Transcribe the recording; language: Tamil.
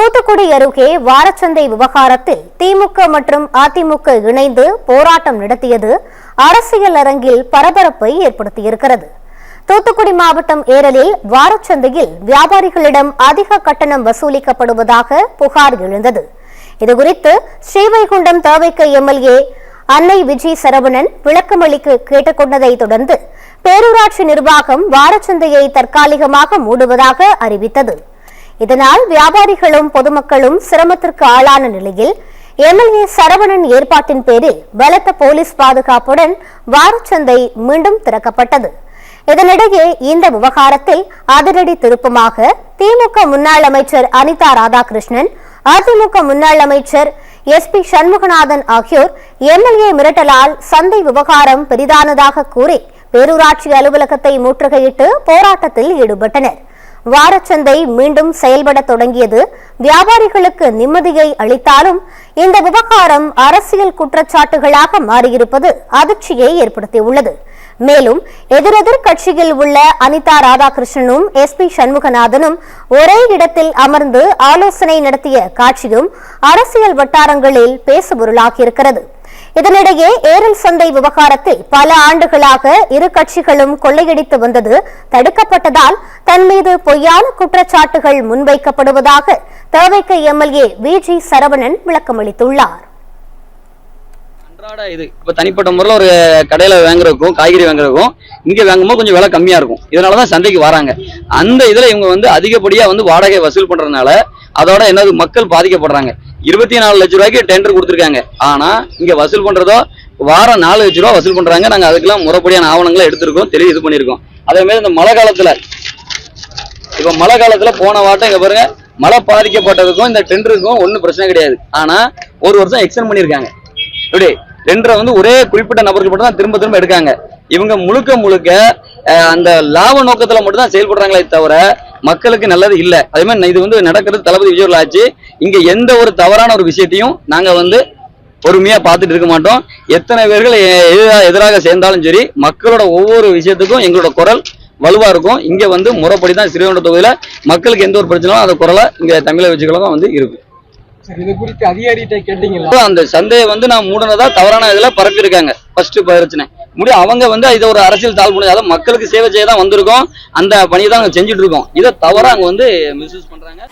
தூத்துக்குடி அருகே வாரச்சந்தை விவகாரத்தில் திமுக மற்றும் அதிமுக இணைந்து போராட்டம் நடத்தியது அரசியல் அரங்கில் பரபரப்பை ஏற்படுத்தியிருக்கிறது. தூத்துக்குடி மாவட்டம் ஏரலில் வாரச்சந்தையில் வியாபாரிகளிடம் அதிக கட்டணம் வசூலிக்கப்படுவதாக புகார் எழுந்தது. இதுகுறித்து ஸ்ரீவைகுண்டம் தவிக எம்எல்ஏ அன்னை விஜய் சரவணன் விளக்கமளிக்க கேட்டுக்கொண்டதை தொடர்ந்து பேரூராட்சி நிர்வாகம் வாரச்சந்தையை தற்காலிகமாக மூடுவதாக அறிவித்தது. இதனால் வியாபாரிகளும் பொதுமக்களும் சிரமத்திற்கு ஆளான நிலையில் எம்எல்ஏ சரவணன் ஏற்பாட்டின் பேரில் பலத்த போலீஸ் பாதுகாப்புடன் வாரச்சந்தை மீண்டும் திறக்கப்பட்டது. இதனிடையே இந்த விவகாரத்தில் அதிரடி திருப்பமாக திமுக முன்னாள் அமைச்சர் அனிதா ராதாகிருஷ்ணன், அதிமுக முன்னாள் அமைச்சர் எஸ்பி சண்முகநாதன் ஆகியோர் எம்எல்ஏ மிரட்டலால் சந்தை விவகாரம் பெரிதானதாக கூறி பேரூராட்சி அலுவலகத்தை முற்றுகையிட்டு போராட்டத்தில் ஈடுபட்டனர். வாரச்சந்தை மீண்டும் செயல்பட தொடங்கியது வியாபாரிகளுக்கு நிம்மதியை அளித்தாலும் இந்த விவகாரம் அரசியல் குற்றச்சாட்டுகளாக மாறியிருப்பது அதிர்ச்சியை ஏற்படுத்தியுள்ளது. மேலும் எதிரெதிர் கட்சியில் உள்ள அனிதா ராதாகிருஷ்ணனும் எஸ்பி சண்முகநாதனும் ஒரே இடத்தில் அமர்ந்து ஆலோசனை நடத்திய காட்சியும் அரசியல் வட்டாரங்களில் பேசுபொருளாகியிருக்கிறது. இதனிடையே ஏரல் சந்தை விவகாரத்தில் பல ஆண்டுகளாக இரு கட்சிகளும் கொள்ளையடித்து வந்தது தடுக்கப்பட்டதால் தன் மீது பொய்யான குற்றச்சாட்டுகள் முன்வைக்கப்படுவதாக தவிக எம்எல்ஏ விஜய் சரவணன் விளக்கமளித்துள்ளார். இது இப்ப தனிப்பட்ட முறையில் ஒரு கடையில வாங்குறதுக்கும் காய்கறி வாங்குறதுக்கும் இங்க வாங்கும்போது கொஞ்சம் விலை கம்மியா இருக்கும். இதனாலதான் சந்தைக்கு வராங்க. அந்த இதுல இவங்க அதிகப்படியா வாடகை வசூல் பண்றதுனால அதோட என்னது மக்கள் பாதிக்கப்படுறாங்க. 24 லட்சம் ரூபாய்க்கு டெண்டர் கொடுத்துருக்காங்க. ஆனா இங்க வசூல் பண்றதோ வாரம் 4 லட்சம் ரூபாய் வசூல் பண்றாங்க. நாங்க அதுக்கெல்லாம் முறைப்படியான ஆவணங்களை எடுத்திருக்கோம், தெளிவு இது பண்ணிருக்கோம். அதே மாதிரி இந்த மழை காலத்துல இப்ப மழை காலத்துல போன வாட்டம் இங்க பாருங்க, மழை பாதிக்கப்பட்டதுக்கும் இந்த டெண்டருக்கும் ஒன்னும் பிரச்சனை கிடையாது. ஆனா ஒரு வருஷம் எக்ஸ்டெண்ட் பண்ணிருக்காங்க. இப்படி டெண்டரை ஒரே குறிப்பிட்ட நபருக்கு மட்டும் தான் திரும்ப திரும்ப எடுக்காங்க. இவங்க முழுக்க அந்த லாப நோக்கத்துல மட்டும் தான் செயல்படுறாங்களே தவிர மக்களுக்கு நல்லது இல்ல. அதே மாதிரி இது நடக்கிறது தளபதி விஜய் ஆட்சி. இங்க எந்த ஒரு தவறான ஒரு விஷயத்தையும் நாங்க பொறுமையா பார்த்துட்டு இருக்க மாட்டோம். எத்தனை பேர்கள் எதிராக சேர்ந்தாலும் சரி, மக்களோட ஒவ்வொரு விஷயத்துக்கும் எங்களோட குரல் வலுவா இருக்கும். இங்க முறைப்படிதான் ஸ்ரீவைகுண்டம் தொகுதியில மக்களுக்கு எந்த ஒரு பிரச்சனையும் அந்த குரலை இங்க தமிழக கட்சிகளுக்கும் இருக்கு. இது குறித்து அதிகாரிகிட்ட கேட்டீங்களா? அந்த சந்தையை நான் மூடனதா தவறான இதுல பரப்பி இருக்காங்க. ஃபர்ஸ்ட் பிரச்சனை முடியும். அவங்க இதை ஒரு அரசியல் தாழ் பண்ணி அதாவது மக்களுக்கு சேவை செய்ய தான் வந்திருக்கோம். அந்த பணியை தான் செஞ்சுட்டு இருக்கோம். இதை தவறா அங்க மிஸ்யூஸ் பண்றாங்க.